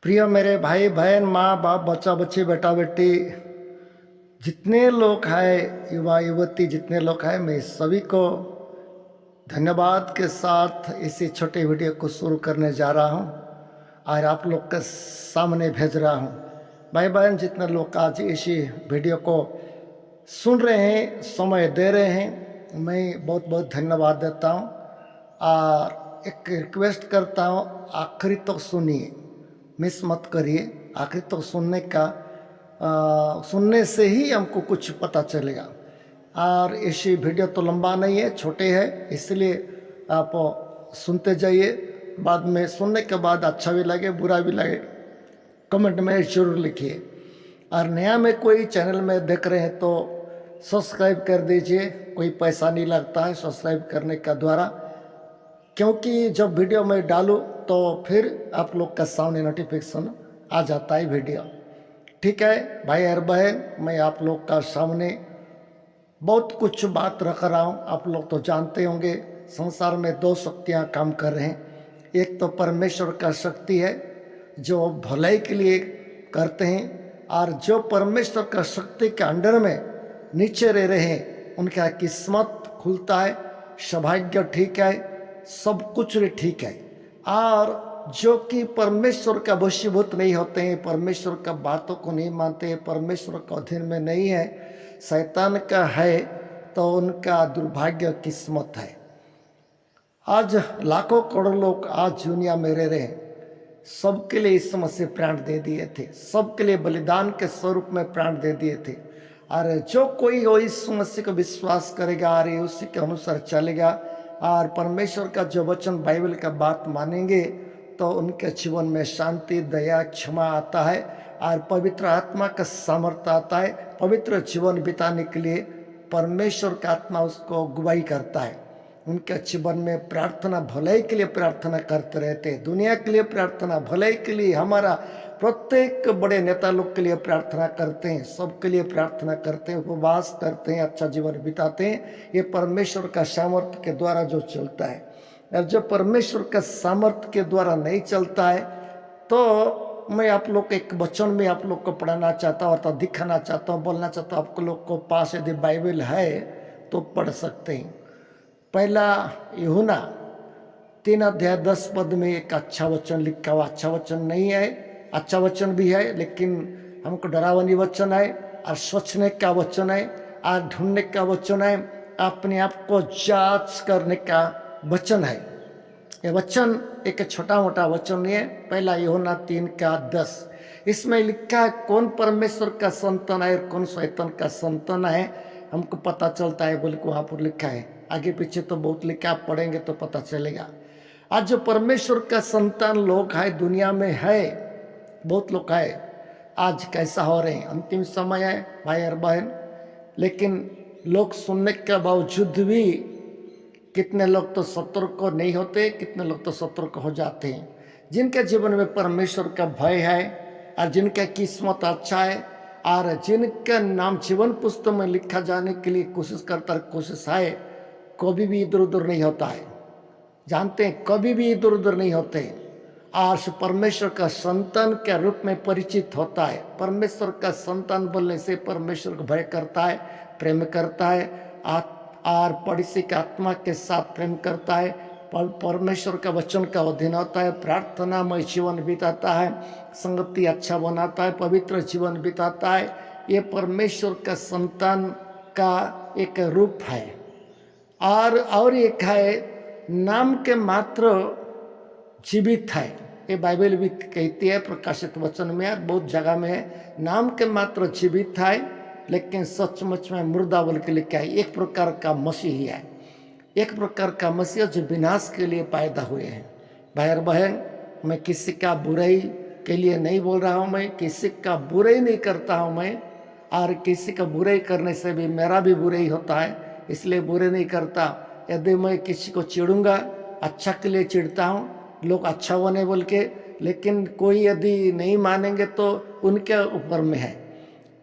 प्रिय मेरे भाई बहन माँ बाप बच्चा बच्ची बेटा बेटी जितने लोग हैं युवा युवती जितने लोग हैं मैं सभी को धन्यवाद के साथ इसी छोटे वीडियो को शुरू करने जा रहा हूँ और आप लोग के सामने भेज रहा हूँ। भाई बहन जितने लोग आज इसी वीडियो को सुन रहे हैं समय दे रहे हैं मैं बहुत बहुत धन्यवाद देता हूँ और एक रिक्वेस्ट करता हूँ आखिरी तक सुनिए, मिस मत करिए। आखिर तक सुनने का सुनने से ही हमको कुछ पता चलेगा। और इसी वीडियो तो लंबा नहीं है, छोटे है, इसलिए आप सुनते जाइए। बाद में सुनने के बाद अच्छा भी लगे बुरा भी लगे कमेंट में जरूर लिखिए। और नया में कोई चैनल में देख रहे हैं तो सब्सक्राइब कर दीजिए, कोई पैसा नहीं लगता है सब्सक्राइब करने का द्वारा, क्योंकि जब वीडियो मैं डालूँ तो फिर आप लोग का सामने नोटिफिकेशन आ जाता है वीडियो। ठीक है भाई और बहन, मैं आप लोग का सामने बहुत कुछ बात रख रहा हूँ। आप लोग तो जानते होंगे संसार में दो शक्तियाँ काम कर रहे हैं। एक तो परमेश्वर का शक्ति है जो भलाई के लिए करते हैं, और जो परमेश्वर का शक्ति के अंडर में नीचे रह रहे हैं उनका किस्मत खुलता है, सौभाग्य ठीक है, सब कुछ ठीक है। और जो कि परमेश्वर का वशीभूत नहीं होते हैं, परमेश्वर का बातों को नहीं मानते हैं, परमेश्वर के अधीन में नहीं है, शैतान का है, तो उनका दुर्भाग्य किस्मत है। आज लाखों करोड़ों लोग आज दुनिया में रह रहे हैं, सबके लिए इस मसीह प्राण दे दिए थे, सबके लिए बलिदान के स्वरूप में प्राण दे दिए थे। और जो कोई वो इस मसीह को विश्वास करेगा और उसी के अनुसार चलेगा और परमेश्वर का जो वचन बाइबल का बात मानेंगे तो उनके जीवन में शांति दया क्षमा आता है और पवित्र आत्मा का सामर्थ्य आता है। पवित्र जीवन बिताने के लिए परमेश्वर का आत्मा उसको अगुवाई करता है। उनके जीवन में प्रार्थना भलाई के लिए प्रार्थना करते रहते हैं, दुनिया के लिए प्रार्थना भलाई के लिए, हमारा प्रत्येक बड़े नेता लोग के लिए प्रार्थना करते हैं, सबके लिए प्रार्थना करते हैं, उपवास करते हैं, अच्छा जीवन बिताते हैं। ये परमेश्वर का सामर्थ्य के द्वारा जो चलता है। और जो परमेश्वर का सामर्थ्य के द्वारा नहीं चलता है तो मैं आप लोग को एक वचन में आप लोग को पढ़ाना चाहता हूँ, अर्थात दिखाना चाहता हूँ, बोलना चाहता हूँ। आप लोग को पास यदि बाइबल है तो पढ़ सकते हैं। पहला यूहन्ना 3:10 में एक अच्छा वचन लिखा हुआ, अच्छा वचन नहीं है, अच्छा वचन भी है लेकिन हमको डरावनी वचन है और सोचने का वचन है और ढूंढने का वचन है, अपने आप को जांच करने का वचन है। ये वचन एक छोटा मोटा वचन नहीं है। पहला यूहन्ना 3:10 इसमें लिखा है कौन परमेश्वर का संतान है और कौन शैतान का संतान है, हमको पता चलता है बोल के वहाँ पर लिखा है। आगे पीछे तो बहुत लिखा, आप पढ़ेंगे तो पता चलेगा। आज जो परमेश्वर का संतान लोग है दुनिया में है, बहुत लोग है। आज कैसा हो रहे हैं, अंतिम समय है भाई और बहन, लेकिन लोग सुनने के बावजूद भी कितने लोग तो सतर्क नहीं होते, कितने लोग तो सतर्क हो जाते हैं। जिनके जीवन में परमेश्वर का भय है और जिनका किस्मत अच्छा है और जिनका नाम जीवन पुस्तक में लिखा जाने के लिए कोशिश है, कभी भी इधर उधर नहीं होता है। जानते हैं कभी भी इधर उधर नहीं होते हैं। आज परमेश्वर का संतान के रूप में परिचित होता है। परमेश्वर का संतान बोलने से परमेश्वर को भय करता है, प्रेम करता है और पड़ोसी के आत्मा के साथ प्रेम करता है, परमेश्वर का वचन का अधीन होता है, प्रार्थनामय जीवन बिताता है, संगति अच्छा बनाता है, पवित्र जीवन बिताता है। ये परमेश्वर का संतान का एक रूप है। और एक है नाम के मात्र जीवित है, ये बाइबल भी कहती है प्रकाशित वचन में और बहुत जगह में है, नाम के मात्र जीवित है लेकिन सचमुच में मुर्दा बोल के लिखा है। एक प्रकार का मसीही है, एक प्रकार का मसीह जो विनाश के लिए पैदा हुए हैं। भाई और बहन, मैं किसी का बुराई के लिए नहीं बोल रहा हूँ, मैं किसी का बुराई नहीं करता हूँ मैं, और किसी का बुराई करने से भी मेरा भी बुराई होता है, इसलिए बुरे नहीं करता। यदि मैं किसी को चिढ़ूंगा अच्छा के लिए चिढ़ता हूँ, लोग अच्छा बने बोल के, लेकिन कोई यदि नहीं मानेंगे तो उनके ऊपर में है।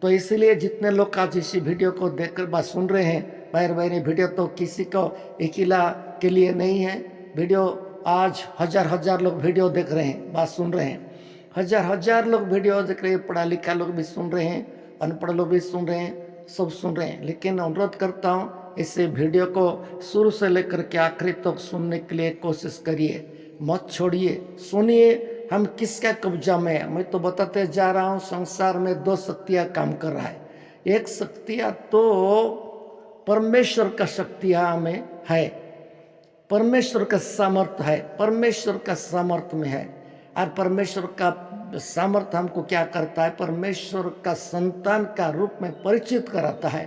तो इसलिए जितने लोग आज इसी वीडियो को देखकर बात सुन रहे हैं भाई बहन, वीडियो तो किसी को अकेला के लिए नहीं है, वीडियो आज हजार हजार लोग वीडियो देख रहे हैं, बात सुन रहे हैं। हजार हजार लोग वीडियो देख रहे हैं, पढ़ा लिखा लोग भी सुन रहे हैं, अनपढ़ लोग भी सुन रहे हैं, सब सुन रहे हैं। लेकिन अनुरोध करता हूँ इस वीडियो को शुरू से लेकर के आखिरी तक सुनने के लिए कोशिश करिए, मत छोड़िए, सुनिए। हम किसका कब्जा में है? मैं तो बताते जा रहा हूँ, संसार में दो शक्तियाँ काम कर रहा है। एक शक्तियाँ तो परमेश्वर का शक्तियाँ में है, परमेश्वर का सामर्थ्य है, परमेश्वर का सामर्थ्य में है। और परमेश्वर का सामर्थ्य हमको क्या करता है? परमेश्वर का संतान का रूप में परिचित कराता है।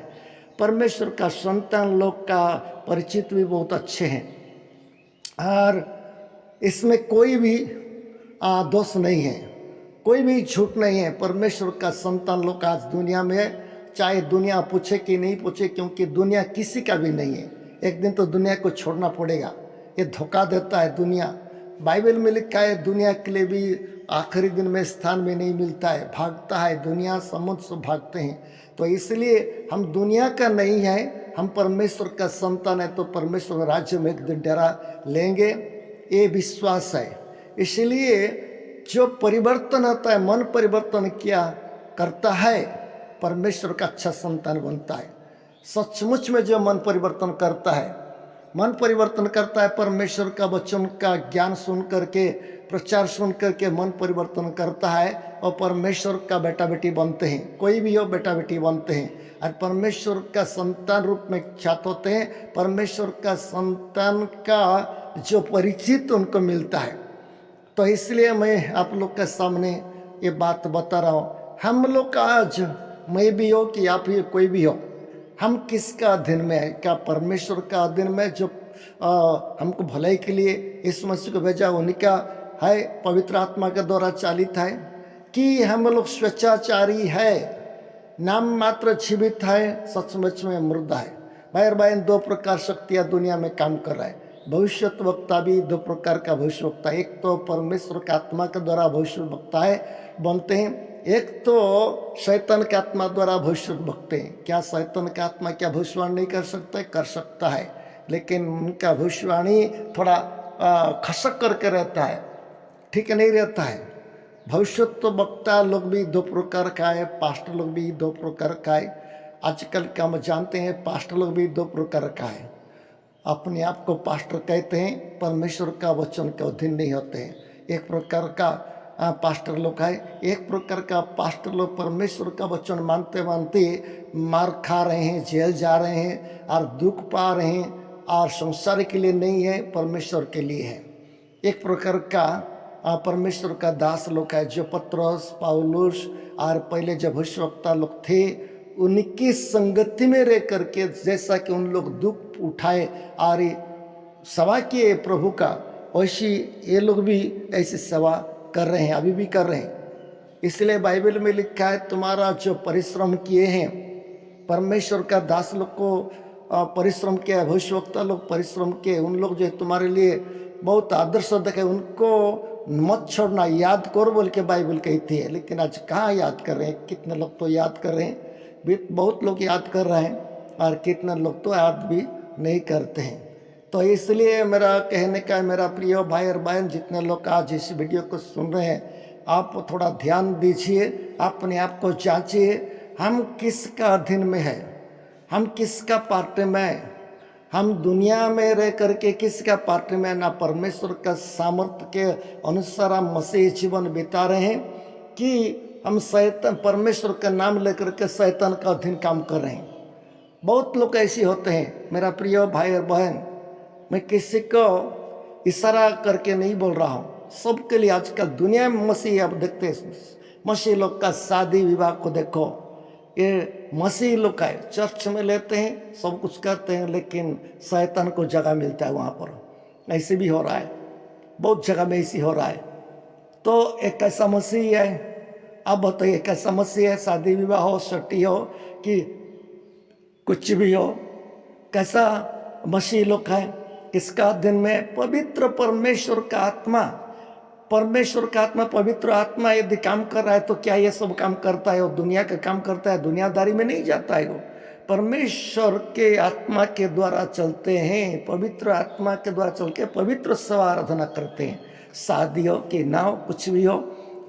परमेश्वर का संतान लोग का परिचित भी बहुत अच्छे हैं, और इसमें कोई भी दोष नहीं है, कोई भी झूठ नहीं है। परमेश्वर का संतान लोग आज दुनिया में है, चाहे दुनिया पूछे कि नहीं पूछे, क्योंकि दुनिया किसी का भी नहीं है। एक दिन तो दुनिया को छोड़ना पड़ेगा, ये धोखा देता है दुनिया। बाइबल में लिखा है दुनिया के लिए भी आखिरी दिन में स्थान में नहीं मिलता है, भागता है दुनिया, समुद्र से भागते हैं। तो इसलिए हम दुनिया का नहीं है, हम परमेश्वर का संतान है, तो परमेश्वर राज्य में एक दिन डेरा लेंगे, ये विश्वास है। इसलिए जो परिवर्तन होता है, मन परिवर्तन किया करता है, परमेश्वर का अच्छा संतान बनता है। सचमुच में जो मन परिवर्तन करता है, मन परिवर्तन करता है, परमेश्वर का वचन का ज्ञान सुन करके, प्रचार सुन करके मन परिवर्तन करता है, और परमेश्वर का बेटा बेटी बनते हैं। कोई भी हो बेटा बेटी बनते हैं, और परमेश्वर का संतान रूप में ख्यात होते हैं। परमेश्वर का संतान का जो परिचित उनको मिलता है। तो इसलिए मैं आप लोग के सामने ये बात बता रहा हूँ। हम लोग का आज, मैं भी हो कि आप ही कोई भी हो, हम किसका अधीन में है? क्या परमेश्वर का अधीन में, जो हमको भलाई के लिए इस मसीह को भेजा उनका है, पवित्र आत्मा के द्वारा चालित है, कि हम लोग स्वेच्छाचारी है, नाम मात्र जीवित है, सचमुच में मुर्दा है? भाई और बहन, दो प्रकार शक्तियाँ दुनिया में काम कर रहा है। भविष्यवक्ता भी दो प्रकार का भविष्यवक्ता, एक तो परमेश्वर के आत्मा के द्वारा भविष्यवक्ता है बनते हैं, एक तो शैतान के आत्मा द्वारा भविष्य बकते हैं। क्या शैतान का आत्मा क्या भविष्यवाणी नहीं कर सकता है? कर सकता है, लेकिन उनका भविष्यवाणी थोड़ा खसक करके रहता है, ठीक नहीं रहता है। भविष्यत्व वक्ता लोग भी दो प्रकार का है, पास्टर लोग भी दो प्रकार का है। आजकल का हम जानते हैं पास्टर लोग भी दो प्रकार का है। अपने आप को पास्टर कहते हैं, परमेश्वर का वचन के अधीन नहीं होते हैं। एक प्रकार का पास्टर लोग है, एक प्रकार का पास्टर लोग परमेश्वर का वचन मानते मानते मार खा रहे हैं, जेल जा रहे हैं, और दुख पा रहे हैं, और संसार के लिए नहीं है, परमेश्वर के लिए है। एक प्रकार का परमेश्वर का दास लोग है, जो पत्रोस, पौलुस और पहले जब भविष्यवक्ता लोग थे, उनकी संगति में रह करके जैसा कि उन लोग दुख उठाए और सेवा किए प्रभु का, वैसी ये लोग भी ऐसी सेवा कर रहे हैं, अभी भी कर रहे हैं। इसलिए बाइबल में लिखा है, तुम्हारा जो परिश्रम किए हैं, परमेश्वर का दास लोग को परिश्रम किया, भविष्यवक्ता लोग परिश्रम किए, उन लोग जो तुम्हारे लिए बहुत आदर्श देखे, उनको मत छोड़ना, याद करो बोल के बाइबल कहती है। लेकिन आज कहाँ याद कर रहे हैं? कितने लोग तो याद कर रहे हैं, बहुत लोग याद कर रहे हैं, और कितने लोग तो याद भी नहीं करते हैं। तो इसलिए मेरा कहने का, मेरा प्रिय भाई और बहन, जितने लोग आज इस वीडियो को सुन रहे हैं, आप थोड़ा ध्यान दीजिए, अपने आप को जांचिए, हम किसका अधीन में है, हम किसका पार्टी में है, हम दुनिया में रह करके किसका पार्टी में, ना परमेश्वर का सामर्थ्य के अनुसार हम मसीह जीवन बिता रहे हैं, कि हम शैतान, परमेश्वर का नाम लेकर के शैतान का अधीन काम कर रहे हैं। बहुत लोग ऐसे होते हैं मेरा प्रिय भाई और बहन, मैं किसी को इशारा करके नहीं बोल रहा हूँ, सबके लिए आजकल दुनिया में मसीह, आप देखते हैं मसीह लोग का शादी विवाह को देखो, ये मसीह लोग का है, चर्च में लेते हैं, सब कुछ करते हैं, लेकिन शैतान को जगह मिलता है वहाँ पर। ऐसे भी हो रहा है, बहुत जगह में ऐसी हो रहा है। तो एक ऐसा मसीह है, अब बताइए कैसा मसीह है? शादी विवाह हो, छठी हो, कि कुछ भी हो, कैसा मसीह लोग है? किसका दिन में? पवित्र परमेश्वर का आत्मा, परमेश्वर का आत्मा, पवित्र आत्मा यदि काम कर रहा है, तो क्या ये सब काम करता है? वो दुनिया का काम करता है, दुनियादारी में नहीं जाता है। वो परमेश्वर के आत्मा के द्वारा चलते हैं, पवित्र आत्मा के द्वारा चल के पवित्र सेवा आराधना करते हैं। शादी हो कि ना हो, कुछ भी हो,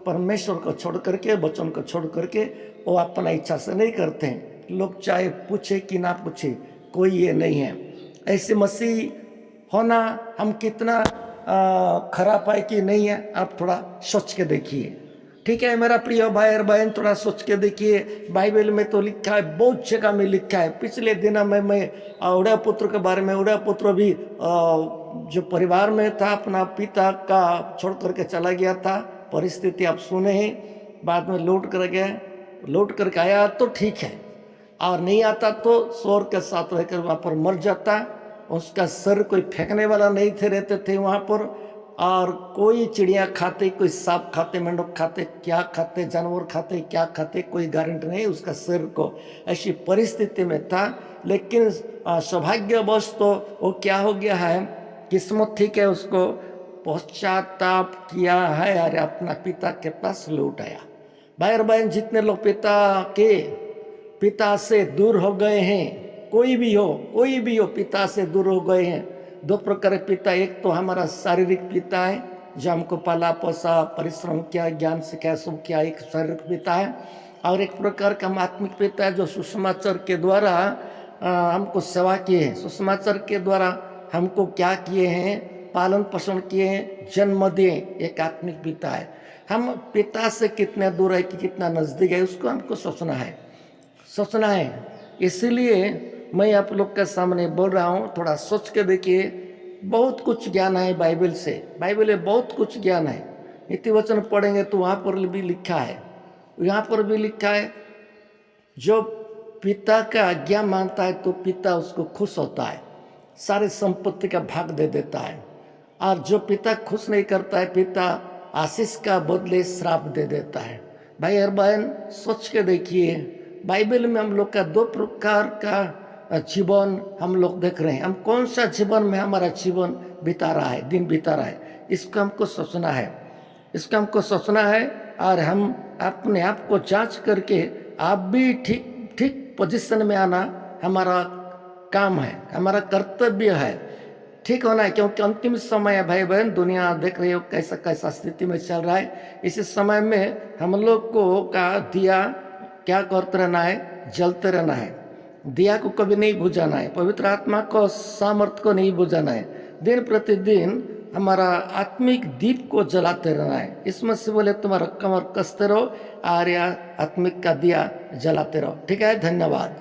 परमेश्वर को छोड़ करके, वचन को छोड़ करके वो अपना इच्छा से नहीं करते हैं। लोग चाहे पूछे कि ना पूछे, कोई ये नहीं है। ऐसे मसीह होना हम कितना खराब है कि नहीं है, आप थोड़ा सोच के देखिए। ठीक है मेरा प्रिय भाई और बहन, थोड़ा सोच के देखिए। बाइबल में तो लिखा है, बहुत जगह में लिखा है। पिछले दिन में मैं उड़िया पुत्र के बारे में, उड़िया पुत्र भी जो परिवार में था, अपना पिता का छोड़ करके चला गया था। परिस्थिति आप सुने हैं, बाद में लौट कर गया, लौट करके आया तो ठीक है, और नहीं आता तो शोर के साथ रहकर वहाँ पर मर जाता। उसका सर कोई फेंकने वाला नहीं थे, रहते थे वहाँ पर। और कोई चिड़िया खाते, कोई सांप खाते, मेंढक खाते, क्या खाते, जानवर खाते, क्या खाते, कोई गारंटी नहीं उसका शरीर को। ऐसी परिस्थिति में था, लेकिन सौभाग्यवश तो वो क्या हो गया है, किस्मत ठीक है, उसको पश्चाताप किया है और अपना पिता के पास लौट आया। भाई और बहन, जितने लोग पिता से दूर हो गए हैं, कोई भी हो पिता से दूर हो गए हैं। दो प्रकार के पिता, एक तो हमारा शारीरिक पिता है जो हमको पाला पोसा, परिश्रम किया, ज्ञान सिखाया, सब किया, एक शारीरिक पिता है। और एक प्रकार का आत्मिक पिता है जो सुसमाचार के द्वारा हमको सेवा किए हैं, सुसमाचार के द्वारा हमको क्या किए हैं, पालन पोषण किए हैं, जन्म दिए, एक आत्मिक पिता है। हम पिता से कितने दूर है कि कितना नज़दीक है, उसको हमको सोचना है। इसीलिए मैं आप लोग के सामने बोल रहा हूँ, थोड़ा सोच के देखिए। बहुत कुछ ज्ञान है बाइबल से, बाइबल में बहुत कुछ ज्ञान है। नीति वचन पढ़ेंगे तो वहाँ पर भी लिखा है, यहाँ पर भी लिखा है, जो पिता का आज्ञा मानता है तो पिता उसको खुश होता है, सारी संपत्ति का भाग दे देता है। और जो पिता खुश नहीं करता है, पिता आशीष का बदले श्राप दे देता है। भाई और बहन, सोच के देखिए, बाइबल में हम लोग का दो प्रकार का जीवन हम लोग देख रहे हैं। हम कौन सा जीवन में हमारा जीवन बिता रहा है, दिन बिता रहा है, इसको हमको सोचना है। और हम अपने आप को जांच करके आप भी ठीक पोजीशन में आना हमारा काम है, हमारा कर्तव्य है, ठीक होना है। क्योंकि अंतिम समय है भाई बहन, दुनिया देख रही हो कैसा स्थिति में चल रहा है। इस समय में हम लोग को का दिया क्या करते रहना है, जलते रहना है। दिया को कभी नहीं बुझाना है, पवित्र आत्मा को, सामर्थ को नहीं बुझाना है। दिन प्रतिदिन हमारा आत्मिक दीप को जलाते रहना है। इसमें से बोले तुम्हारा कमर कसते रहो और या आत्मिक का दिया जलाते रहो। ठीक है, धन्यवाद।